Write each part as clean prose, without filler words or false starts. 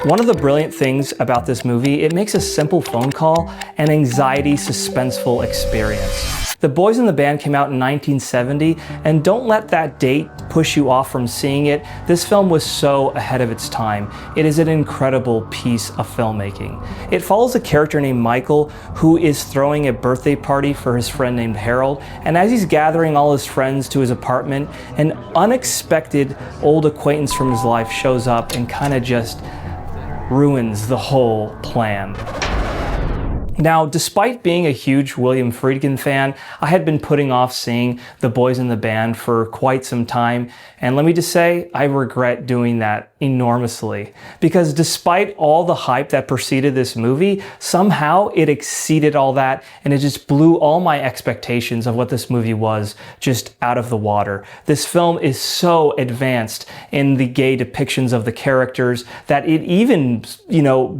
One of the brilliant things about this movie, it makes a simple phone call an anxiety, suspenseful experience. The Boys in the Band came out in 1970, and don't let that date push you off from seeing it. This film was so ahead of its time. It is an incredible piece of filmmaking. It follows a character named Michael who is throwing a birthday party for his friend named Harold, and as he's gathering all his friends to his apartment, an unexpected old acquaintance from his life shows up and kind of just ruins the whole plan. Now, despite being a huge William Friedkin fan, I had been putting off seeing The Boys in the Band for quite some time, and let me just say, I regret doing that enormously. Because despite all the hype that preceded this movie, somehow it exceeded all that, and it just blew all my expectations of what this movie was just out of the water. This film is so advanced in the gay depictions of the characters that it even,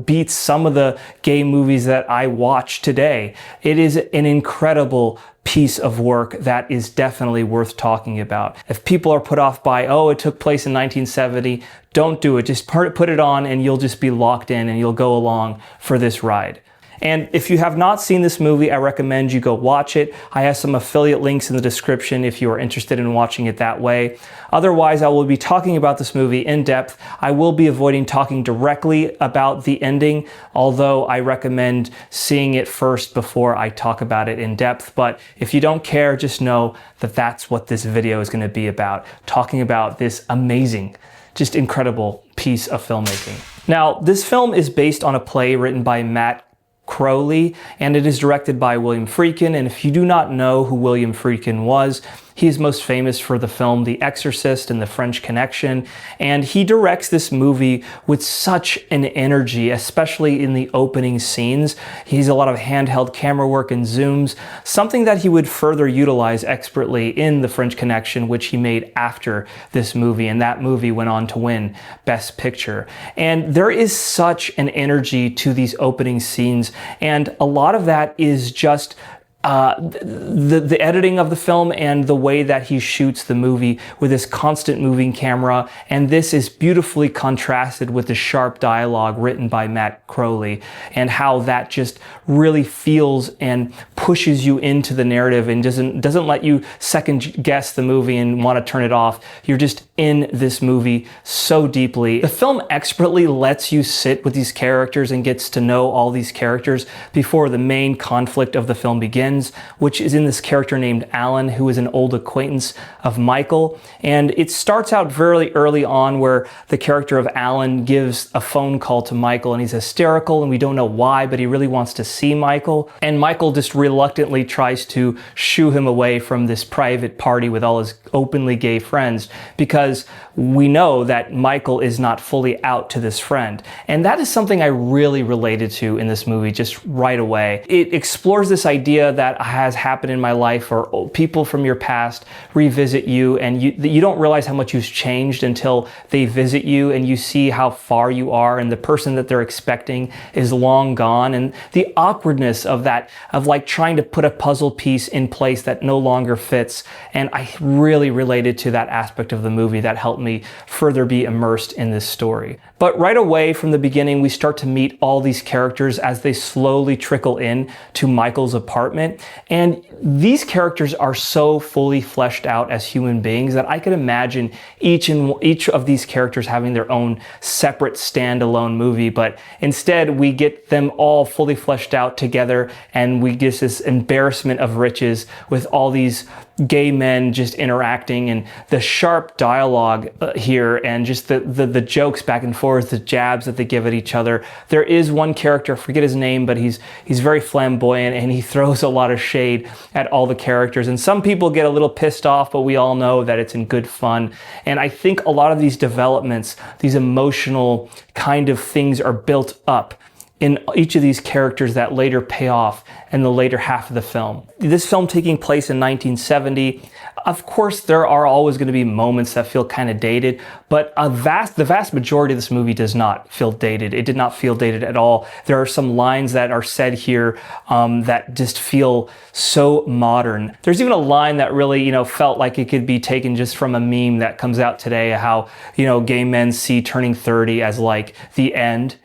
beats some of the gay movies that I watch today. It is an incredible piece of work that is definitely worth talking about. If people are put off by, oh, it took place in 1970, don't do it. Just put it on and you'll just be locked in and you'll go along for this ride. And if you have not seen this movie, I recommend you go watch it. I have some affiliate links in the description if you are interested in watching it that way. Otherwise, I will be talking about this movie in depth. I will be avoiding talking directly about the ending, although I recommend seeing it first before I talk about it in depth. But if you don't care, just know that that's what this video is going to be about, talking about this amazing, just incredible piece of filmmaking. Now, this film is based on a play written by Matt Crowley, and it is directed by William Friedkin. And if you do not know who William Friedkin was, he is most famous for the film The Exorcist and The French Connection, and he directs this movie with such an energy, especially in the opening scenes. He has a lot of handheld camera work and zooms, something that he would further utilize expertly in The French Connection, which he made after this movie, and that movie went on to win Best Picture. And there is such an energy to these opening scenes, and a lot of that is just the editing of the film and the way that he shoots the movie with this constant moving camera, and this is beautifully contrasted with the sharp dialogue written by Matt Crowley, and how that just really feels and pushes you into the narrative and doesn't let you second guess the movie and want to turn it off. You're just in this movie so deeply. The film expertly lets you sit with these characters and gets to know all these characters before the main conflict of the film begins, which is in this character named Alan, who is an old acquaintance of Michael. And it starts out very early on where the character of Alan gives a phone call to Michael, and he's hysterical and we don't know why, but he really wants to see Michael. And Michael just reluctantly tries to shoo him away from this private party with all his openly gay friends, because we know that Michael is not fully out to this friend. And that is something I really related to in this movie just right away. It explores this idea that has happened in my life, or people from your past revisit you, and you don't realize how much you've changed until they visit you and you see how far you are, and the person that they're expecting is long gone, and the awkwardness of that, of like trying to put a puzzle piece in place that no longer fits. And I really related to that aspect of the movie that helped me further be immersed in this story. But right away from the beginning, we start to meet all these characters as they slowly trickle in to Michael's apartment. And these characters are so fully fleshed out as human beings that I could imagine each of these characters having their own separate standalone movie. But instead, we get them all fully fleshed out together, and we get this embarrassment of riches with all these gay men just interacting, and the sharp dialogue here, and just the jokes back and forth, the jabs that they give at each other. There is one character, I forget his name, but he's very flamboyant, and he throws a lot of shade at all the characters. And some people get a little pissed off, but we all know that it's in good fun. And I think a lot of these developments, these emotional kind of things, are built up in each of these characters that later pay off in the later half of the film. This film taking place in 1970, of course there are always going to be moments that feel kind of dated, but the vast majority of this movie does not feel dated. It did not feel dated at all. There are some lines that are said here that just feel so modern. There's even a line that really, felt like it could be taken just from a meme that comes out today, how, gay men see turning 30 as like the end.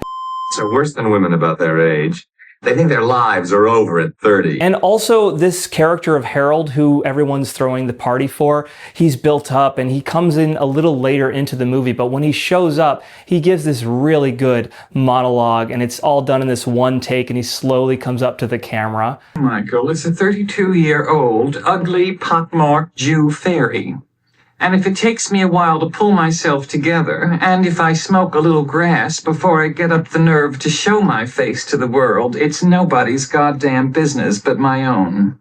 Are worse than women about their age. They think their lives are over at 30. And also this character of Harold, who everyone's throwing the party for, he's built up and he comes in a little later into the movie, but when he shows up, he gives this really good monologue and it's all done in this one take and he slowly comes up to the camera. Michael is a 32-year-old, ugly, pockmarked Jew fairy. And if it takes me a while to pull myself together, and if I smoke a little grass before I get up the nerve to show my face to the world, it's nobody's goddamn business but my own.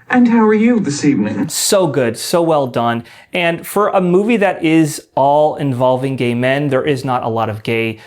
And how are you this evening? So good, so well done. And for a movie that is all involving gay men, there is not a lot of gay,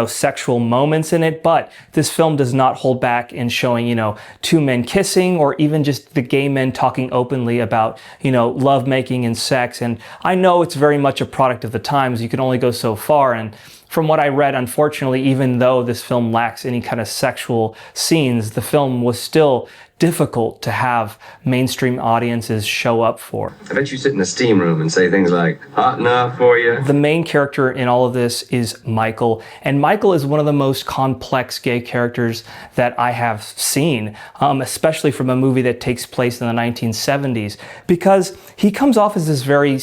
sexual moments in it, but this film does not hold back in showing, two men kissing or even just the gay men talking openly about, lovemaking and sex. And I know it's very much a product of the times. You can only go so far. And from what I read, unfortunately, even though this film lacks any kind of sexual scenes, the film was still difficult to have mainstream audiences show up for. I bet you sit in a steam room and say things like, hot enough for you? The main character in all of this is Michael, and Michael is one of the most complex gay characters that I have seen, especially from a movie that takes place in the 1970s, because he comes off as this very,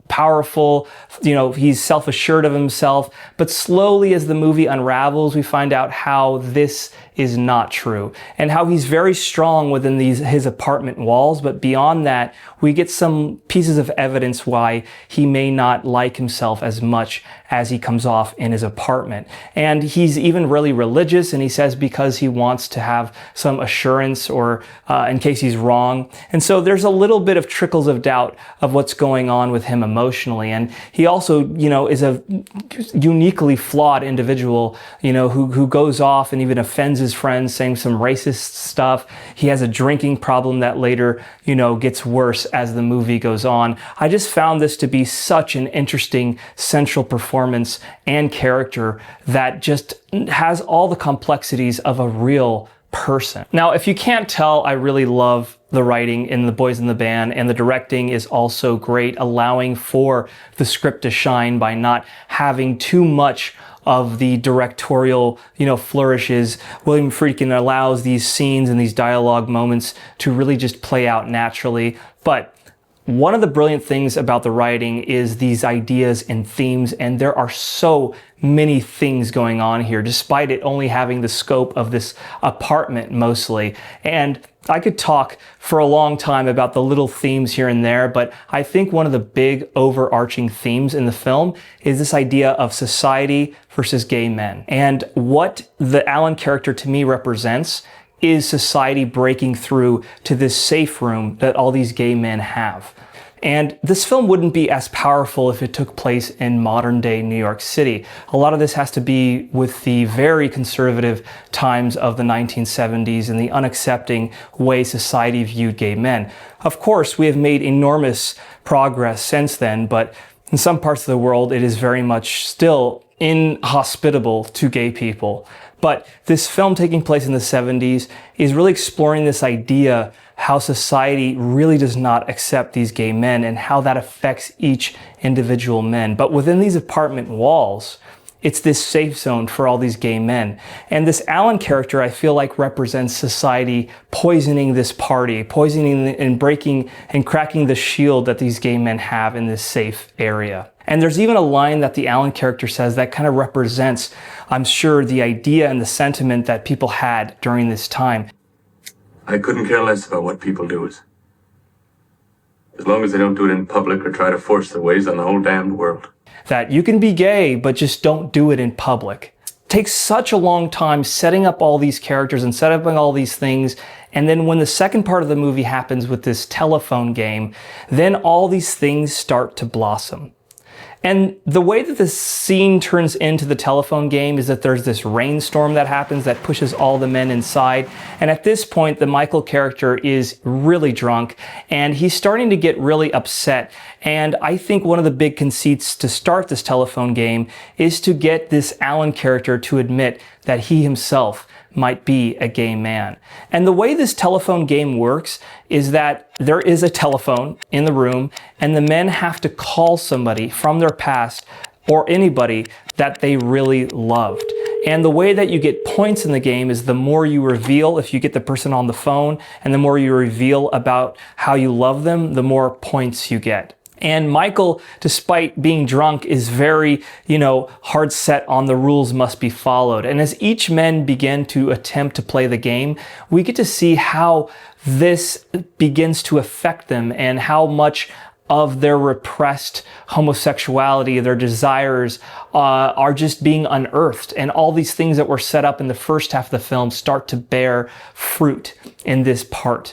powerful, he's self-assured of himself, but slowly as the movie unravels, we find out how this is not true and how he's very strong within his apartment walls. But beyond that, we get some pieces of evidence why he may not like himself as much as he comes off in his apartment. And he's even really religious, and he says because he wants to have some assurance or in case he's wrong. And so there's a little bit of trickles of doubt of what's going on with him emotionally. And he also, is a uniquely flawed individual, who goes off and even offends his friends, saying some racist stuff. He has a drinking problem that later, gets worse as the movie goes on. I just found this to be such an interesting central performance and character that just has all the complexities of a real person. Now, if you can't tell, I really love the writing in The Boys in the Band, and the directing is also great, allowing for the script to shine by not having too much of the directorial, flourishes. William Friedkin allows these scenes and these dialogue moments to really just play out naturally. But one of the brilliant things about the writing is these ideas and themes, and there are so many things going on here, despite it only having the scope of this apartment mostly. And I could talk for a long time about the little themes here and there, but I think one of the big overarching themes in the film is this idea of society versus gay men. And what the Alan character to me represents is society breaking through to this safe room that all these gay men have. And this film wouldn't be as powerful if it took place in modern day New York City. A lot of this has to be with the very conservative times of the 1970s and the unaccepting way society viewed gay men. Of course, we have made enormous progress since then, but in some parts of the world, it is very much still inhospitable to gay people. But this film taking place in the 70s is really exploring this idea how society really does not accept these gay men and how that affects each individual man. But within these apartment walls, it's this safe zone for all these gay men. And this Alan character, I feel like, represents society poisoning this party, poisoning and breaking and cracking the shield that these gay men have in this safe area. And there's even a line that the Alan character says that kind of represents, I'm sure, the idea and the sentiment that people had during this time. I couldn't care less about what people do, as long as they don't do it in public or try to force their ways on the whole damned world. That you can be gay, but just don't do it in public. It takes such a long time setting up all these characters and setting up all these things. And then when the second part of the movie happens with this telephone game, then all these things start to blossom. And the way that this scene turns into the telephone game is that there's this rainstorm that happens that pushes all the men inside. And at this point, the Michael character is really drunk and he's starting to get really upset. And I think one of the big conceits to start this telephone game is to get this Alan character to admit that he himself might be a gay man. And the way this telephone game works is that there is a telephone in the room and the men have to call somebody from their past or anybody that they really loved. And the way that you get points in the game is the more you reveal, if you get the person on the phone, and the more you reveal about how you love them, the more points you get. And Michael, despite being drunk, is very, hard set on the rules must be followed. And as each men begin to attempt to play the game, we get to see how this begins to affect them and how much of their repressed homosexuality, their desires, are just being unearthed. And all these things that were set up in the first half of the film start to bear fruit in this part.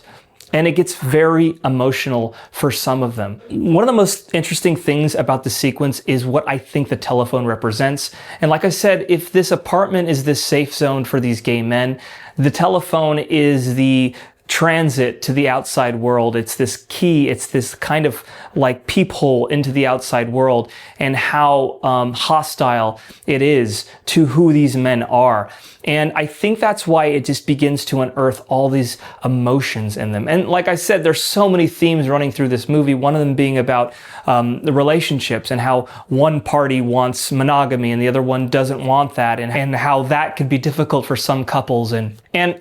And it gets very emotional for some of them. One of the most interesting things about the sequence is what I think the telephone represents. And like I said, if this apartment is this safe zone for these gay men, the telephone is the transit to the outside world. It's this key, it's this kind of like peephole into the outside world and how hostile it is to who these men are. And I think that's why it just begins to unearth all these emotions in them. And like I said, there's so many themes running through this movie, one of them being about the relationships and how one party wants monogamy and the other one doesn't want that, and how that could be difficult for some couples. And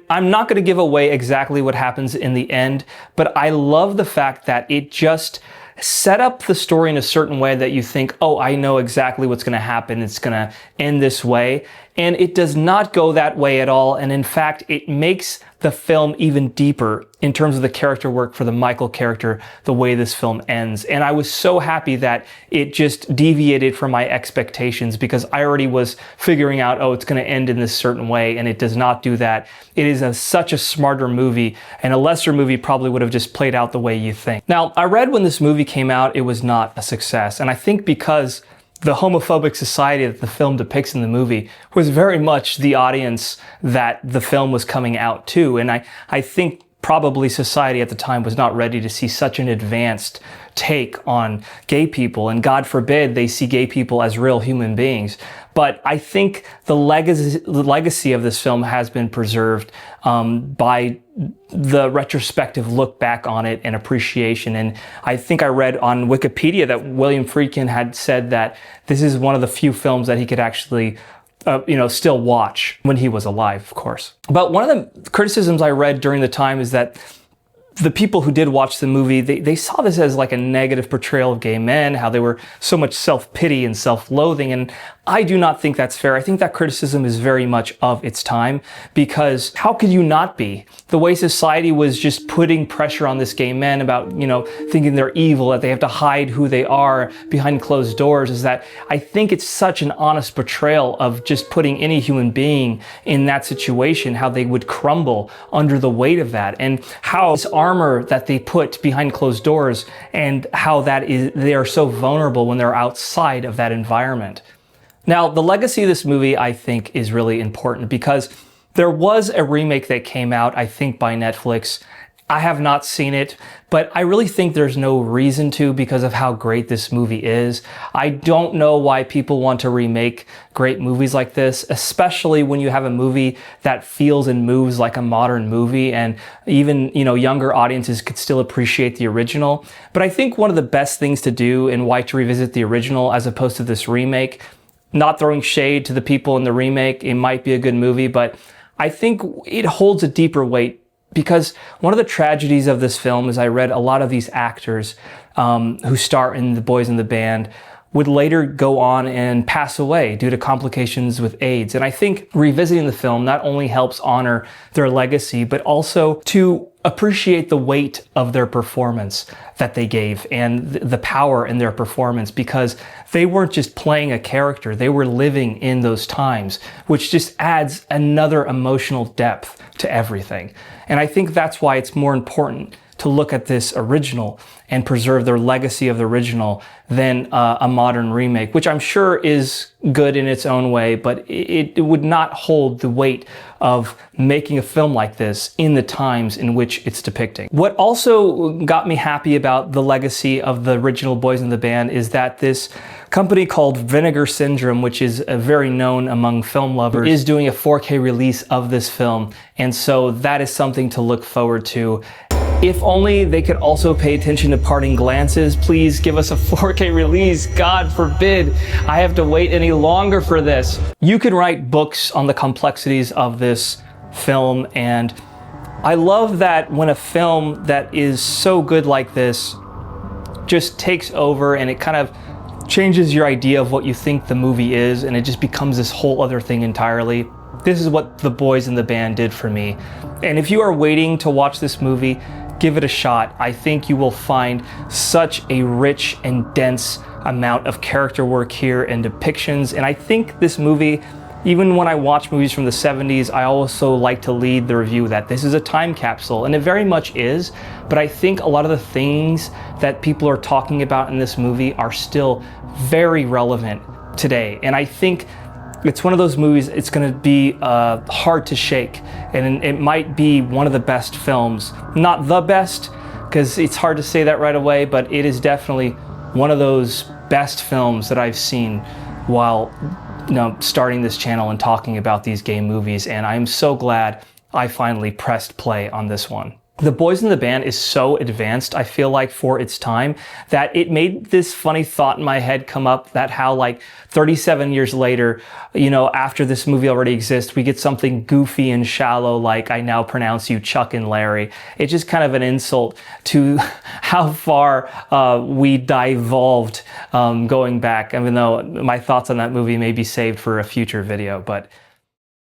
I'm not going to give away exactly what happens in the end, but I love the fact that it just set up the story in a certain way that you think, oh, I know exactly what's going to happen. It's going to end this way. And it does not go that way at all. And in fact, it makes the film even deeper in terms of the character work for the Michael character, the way this film ends. And I was so happy that it just deviated from my expectations because I already was figuring out, oh, it's going to end in this certain way. And it does not do that. It is such a smarter movie, and a lesser movie probably would have just played out the way you think. Now, I read when this movie came out, it was not a success. And I think because the homophobic society that the film depicts in the movie was very much the audience that the film was coming out to. And I think probably society at the time was not ready to see such an advanced take on gay people. And God forbid they see gay people as real human beings. But I think the legacy of this film has been preserved by the retrospective look back on it and appreciation. And I think I read on Wikipedia that William Friedkin had said that this is one of the few films that he could actually still watch when he was alive, of course. But one of the criticisms I read during the time is that the people who did watch the movie, they saw this as like a negative portrayal of gay men, how they were so much self-pity and self-loathing. And I do not think that's fair. I think that criticism is very much of its time, because how could you not be? The way society was just putting pressure on this gay men about, thinking they're evil, that they have to hide who they are behind closed doors, is that I think it's such an honest portrayal of just putting any human being in that situation, how they would crumble under the weight of that, and how this armor that they put behind closed doors and how they are so vulnerable when they're outside of that environment. Now, the legacy of this movie, I think, is really important because there was a remake that came out, I think, by Netflix. I have not seen it, but I really think there's no reason to because of how great this movie is. I don't know why people want to remake great movies like this, especially when you have a movie that feels and moves like a modern movie, and even, younger audiences could still appreciate the original. But I think one of the best things to do and why to revisit the original as opposed to this remake, not throwing shade to the people in the remake, it might be a good movie, but I think it holds a deeper weight. Because one of the tragedies of this film is I read a lot of these actors who star in The Boys in the Band would later go on and pass away due to complications with AIDS. And I think revisiting the film not only helps honor their legacy, but also to appreciate the weight of their performance that they gave and the power in their performance, because they weren't just playing a character, they were living in those times, which just adds another emotional depth to everything. And I think that's why it's more important to look at this original and preserve their legacy of the original than a modern remake, which I'm sure is good in its own way, but it would not hold the weight of making a film like this in the times in which it's depicting. What also got me happy about the legacy of the original Boys in the Band is that this company called Vinegar Syndrome, which is very known among film lovers, is doing a 4K release of this film, and so that is something to look forward to. If only they could also pay attention to Parting Glances. Please give us a 4K release. God forbid I have to wait any longer for this. You can write books on the complexities of this film, and I love that when a film that is so good like this just takes over and it kind of changes your idea of what you think the movie is, and it just becomes this whole other thing entirely. This is what The Boys in the Band did for me. And if you are waiting to watch this movie, give it a shot. I think you will find such a rich and dense amount of character work here and depictions. And I think this movie, even when I watch movies from the 70s, I also like to lead the review that this is a time capsule, and it very much is, but I think a lot of the things that people are talking about in this movie are still very relevant today. And I think it's one of those movies, it's gonna be hard to shake, and it might be one of the best films. Not the best, because it's hard to say that right away, but it is definitely one of those best films that I've seen while starting this channel and talking about these game movies, and I'm so glad I finally pressed play on this one. The Boys in the Band is so advanced, I feel like, for its time, that it made this funny thought in my head come up that how, like, 37 years later, after this movie already exists, we get something goofy and shallow like I now pronounce you Chuck and Larry. It's just kind of an insult to how far we devolved going back, even though my thoughts on that movie may be saved for a future video, but